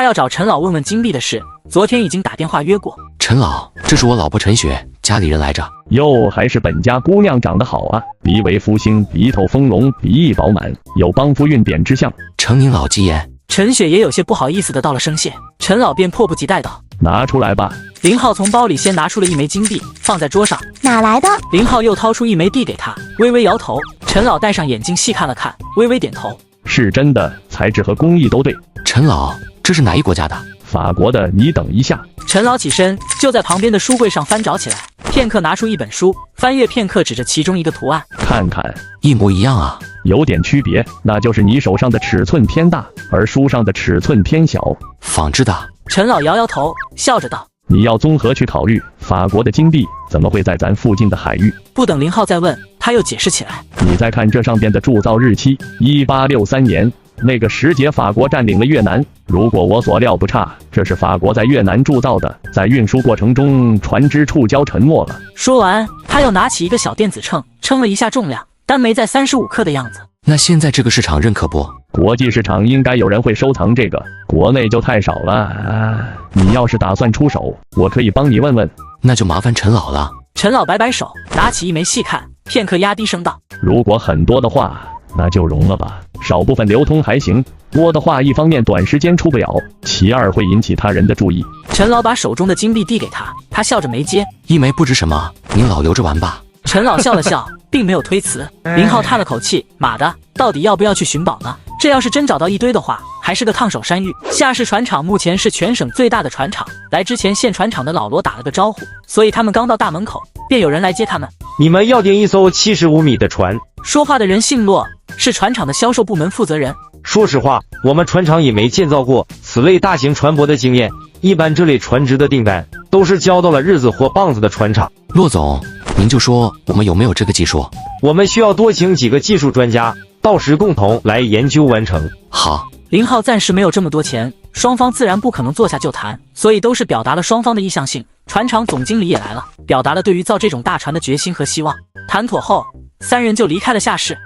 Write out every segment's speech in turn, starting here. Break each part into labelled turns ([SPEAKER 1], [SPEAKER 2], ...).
[SPEAKER 1] 他要找陈老问问金币的事，昨天已经打电话约过。
[SPEAKER 2] 陈老，这是我老婆陈雪，家里人来着。
[SPEAKER 3] 哟，还是本家姑娘长得好啊，鼻为福星，鼻头丰隆，鼻翼饱满，有帮夫运点之象。
[SPEAKER 2] 承您老吉言。
[SPEAKER 1] 陈雪也有些不好意思的道了声谢，陈老便迫不及待道：“
[SPEAKER 3] 拿出来吧。”
[SPEAKER 1] 林浩从包里先拿出了一枚金币，放在桌上。
[SPEAKER 4] 哪来的？
[SPEAKER 1] 林浩又掏出一枚递给他，微微摇头。陈老戴上眼镜细看了看，微微点头：“
[SPEAKER 3] 是真的，材质和工艺都对。”
[SPEAKER 2] 陈老，这是哪一国家的？
[SPEAKER 3] 法国的，你等一下。
[SPEAKER 1] 陈老起身，就在旁边的书柜上翻找起来。片刻拿出一本书，翻阅片刻，指着其中一个图案：“
[SPEAKER 3] 看看，
[SPEAKER 2] 一模一样啊。”
[SPEAKER 3] 有点区别，那就是你手上的尺寸偏大，而书上的尺寸偏小。
[SPEAKER 2] 仿制的。
[SPEAKER 1] 陈老摇摇头，笑着道：“
[SPEAKER 3] 你要综合去考虑，法国的金币怎么会在咱附近的海域？”
[SPEAKER 1] 不等林浩再问，他又解释起来：“
[SPEAKER 3] 你再看这上边的铸造日期，1863年，那个时节法国占领了越南。如果我所料不差，这是法国在越南铸造的，在运输过程中船只触礁沉没了。”
[SPEAKER 1] 说完，他又拿起一个小电子秤，称了一下重量，单没在35克的样子。
[SPEAKER 2] 那现在这个市场认可不？
[SPEAKER 3] 国际市场应该有人会收藏这个，国内就太少了。你要是打算出手，我可以帮你问问。
[SPEAKER 2] 那就麻烦陈老了。
[SPEAKER 1] 陈老摆摆手，拿起一枚细看，片刻压低声道：“
[SPEAKER 3] 如果很多的话，那就容了吧，少部分流通还行。多的话，一方面短时间出不了，其二会引起他人的注意。”
[SPEAKER 1] 陈老把手中的金币递给他，他笑着没接。
[SPEAKER 2] 一枚不值什么，您老留着玩吧。
[SPEAKER 1] 陈老笑了笑，并没有推辞。林浩叹了口气，妈的，到底要不要去寻宝呢？这要是真找到一堆的话，还是个烫手山芋。夏氏船厂目前是全省最大的船厂，来之前县船厂的老罗打了个招呼，所以他们刚到大门口，便有人来接他们。
[SPEAKER 5] 你们要订一艘75米的船。
[SPEAKER 1] 说话的人姓骆，是船厂的销售部门负责人。
[SPEAKER 5] 说实话，我们船厂也没建造过此类大型船舶的经验，一般这类船只的订单都是交到了日子或棒子的船厂。
[SPEAKER 2] 骆总，您就说我们有没有这个技术？
[SPEAKER 5] 我们需要多请几个技术专家，到时共同来研究完成。
[SPEAKER 2] 好。
[SPEAKER 1] 林浩暂时没有这么多钱，双方自然不可能坐下就谈，所以都是表达了双方的意向性。船厂总经理也来了，表达了对于造这种大船的决心和希望。谈妥后，三人就离开了夏氏。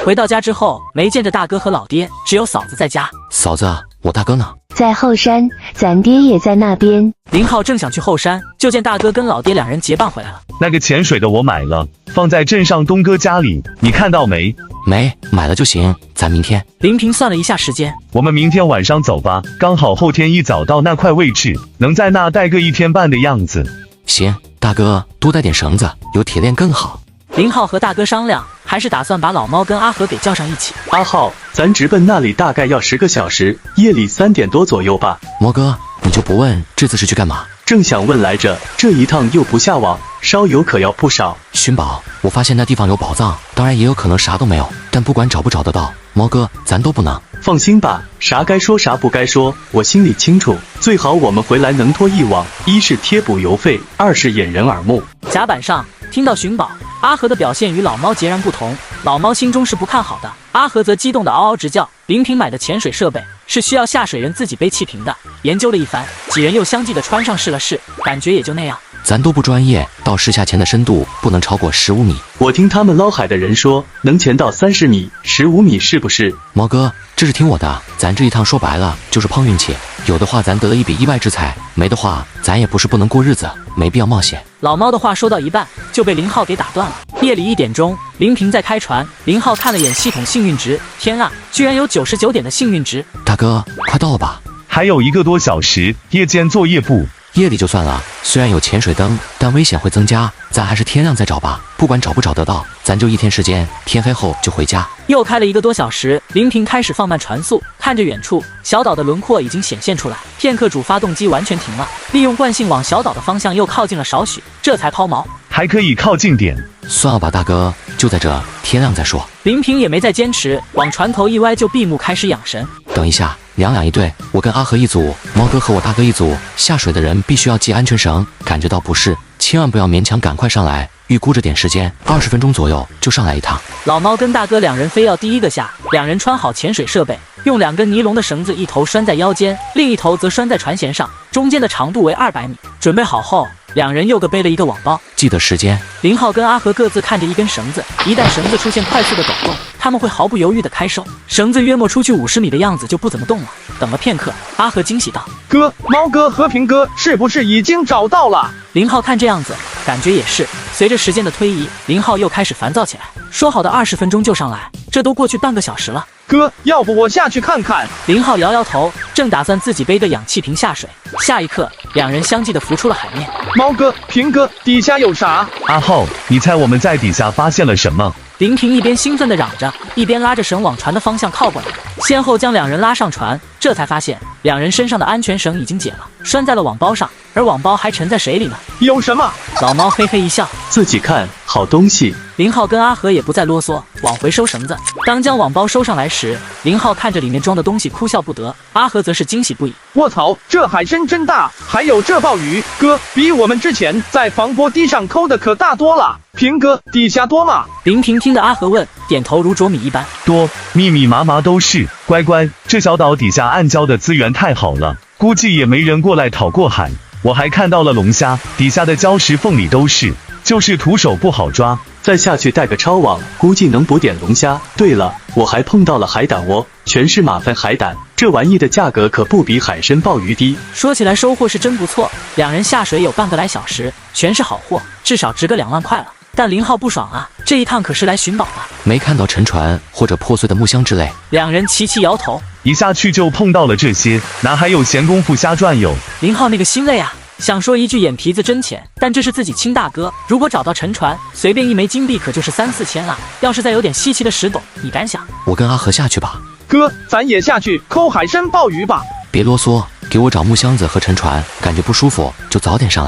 [SPEAKER 1] 回到家之后，没见着大哥和老爹，只有嫂子在家。
[SPEAKER 2] 嫂子，我大哥呢？
[SPEAKER 4] 在后山，咱爹也在那边。
[SPEAKER 1] 林浩正想去后山，就见大哥跟老爹两人结伴回来了。
[SPEAKER 6] 那个潜水的我买了，放在镇上东哥家里，你看到没？
[SPEAKER 2] 没，买了就行，咱明天。
[SPEAKER 1] 林平算了一下时间，
[SPEAKER 6] 我们明天晚上走吧，刚好后天一早到那块位置，能在那待个1天半的样子。
[SPEAKER 2] 行，大哥多带点绳子，有铁链更好。
[SPEAKER 1] 林浩和大哥商量，还是打算把老猫跟阿和给叫上一起。
[SPEAKER 7] 阿浩，咱直奔那里大概要10个小时，夜里3点多左右吧。
[SPEAKER 2] 魔哥，你就不问这次是去干嘛？
[SPEAKER 7] 正想问来着，这一趟又不下网，烧油可要不少。
[SPEAKER 2] 寻宝，我发现那地方有宝藏，当然也有可能啥都没有，但不管找不找得到，魔哥咱都不能。
[SPEAKER 7] 放心吧，啥该说啥不该说，我心里清楚。最好我们回来能拖一网，一是贴补邮费，二是掩人耳目。
[SPEAKER 1] 甲板上听到寻宝，阿和的表现与老猫截然不同，老猫心中是不看好的，阿和则激动的嗷嗷直叫。林平买的潜水设备是需要下水人自己背气瓶的，研究了一番，几人又相继的穿上试了试，感觉也就那样。
[SPEAKER 2] 咱都不专业，到试下潜的深度不能超过15米。
[SPEAKER 7] 我听他们捞海的人说，能潜到30米、15米，是不是？
[SPEAKER 2] 毛哥，这是听我的，咱这一趟说白了就是碰运气，有的话咱得了一笔意外之财，没的话咱也不是不能过日子，没必要冒险。
[SPEAKER 1] 老猫的话说到一半，就被林浩给打断了。夜里1点钟，林平在开船，林浩看了眼系统幸运值，天啊，居然有99点的幸运值。
[SPEAKER 2] 大哥，快到了吧？
[SPEAKER 6] 还有1个多小时，夜间作业部。
[SPEAKER 2] 夜里就算了，虽然有潜水灯，但危险会增加，咱还是天亮再找吧。不管找不找得到，咱就1天时间，天黑后就回家。
[SPEAKER 1] 又开了1个多小时，林平开始放慢船速，看着远处小岛的轮廓已经显现出来。片刻主发动机完全停了，利用惯性往小岛的方向又靠近了少许，这才抛锚。
[SPEAKER 6] 还可以靠近点。
[SPEAKER 2] 算了吧，大哥，就在这，天亮再说。
[SPEAKER 1] 林平也没再坚持，往船头一歪就闭目开始养神。
[SPEAKER 2] 等一下，2两一队，我跟阿和一组，毛哥和我大哥一组。下水的人必须要系安全绳，感觉到不适，千万不要勉强赶快上来。预估着点时间，20分钟左右就上来一趟。
[SPEAKER 1] 老猫跟大哥两人非要第一个下，两人穿好潜水设备，用2根尼龙的绳子，一头拴在腰间，另一头则拴在船舷上，中间的长度为200米。准备好后，两人又各背了一个网包。
[SPEAKER 2] 记得时间。
[SPEAKER 1] 林浩跟阿和各自看着一根绳子，一旦绳子出现快速的抖动，他们会毫不犹豫地开收。绳子约莫出去50米的样子就不怎么动了。等了片刻，阿和惊喜道：“
[SPEAKER 8] 哥，猫哥和平哥是不是已经找到了？”
[SPEAKER 1] 林浩看这样子，感觉也是。随着时间的推移，林浩又开始烦躁起来。说好的20分钟就上来，这都过去半个小时了。
[SPEAKER 8] 哥，要不我下去看看？
[SPEAKER 1] 林浩摇摇头，正打算自己背个氧气瓶下水。下一刻，两人相继地浮出了海面。
[SPEAKER 8] 猫哥、平哥，底下有啥？
[SPEAKER 6] 阿浩，你猜我们在底下发现了什么？
[SPEAKER 1] 林平一边兴奋地嚷着，一边拉着绳往船的方向靠过来，先后将两人拉上船。这才发现两人身上的安全绳已经解了，拴在了网包上，而网包还沉在水里呢。
[SPEAKER 8] 有什么？
[SPEAKER 1] 老猫嘿嘿一笑，
[SPEAKER 7] 自己看，好东西。
[SPEAKER 1] 林浩跟阿和也不再啰嗦，往回收绳子。当将网包收上来时，林浩看着里面装的东西哭笑不得，阿和则是惊喜不已。
[SPEAKER 8] 卧槽，这海参真大，还有这鲍鱼，哥，比我们之前在防波堤上抠的可大多了。平哥，底下多吗？
[SPEAKER 1] 林平听得阿和问，点头如啄米一般。
[SPEAKER 6] 多，密密麻麻都是。乖乖，这小岛底下暗礁的资源太好了，估计也没人过来讨过海。我还看到了龙虾，底下的礁石缝里都是，就是徒手不好抓。
[SPEAKER 7] 再下去带个超网，估计能捕点龙虾。对了，我还碰到了海胆窝，全是马粪海胆，这玩意的价格可不比海参、鲍鱼低。
[SPEAKER 1] 说起来收获是真不错，两人下水有半个来小时，全是好货，至少值个2万块了。但林浩不爽啊，这一趟可是来寻宝的，
[SPEAKER 2] 没看到沉船或者破碎的木箱之类。
[SPEAKER 1] 两人齐齐摇头，
[SPEAKER 6] 一下去就碰到了这些，哪还有闲工夫瞎转悠？
[SPEAKER 1] 林浩那个欣慰啊，想说一句眼皮子真浅，但这是自己亲大哥，如果找到沉船，随便一枚金币可就是3、4千啊。要是再有点稀奇的石斗，你敢想？
[SPEAKER 2] 我跟阿和下去吧。
[SPEAKER 8] 哥，咱也下去抠海参、鲍鱼吧。
[SPEAKER 2] 别啰嗦，给我找木箱子和沉船，感觉不舒服就早点上来。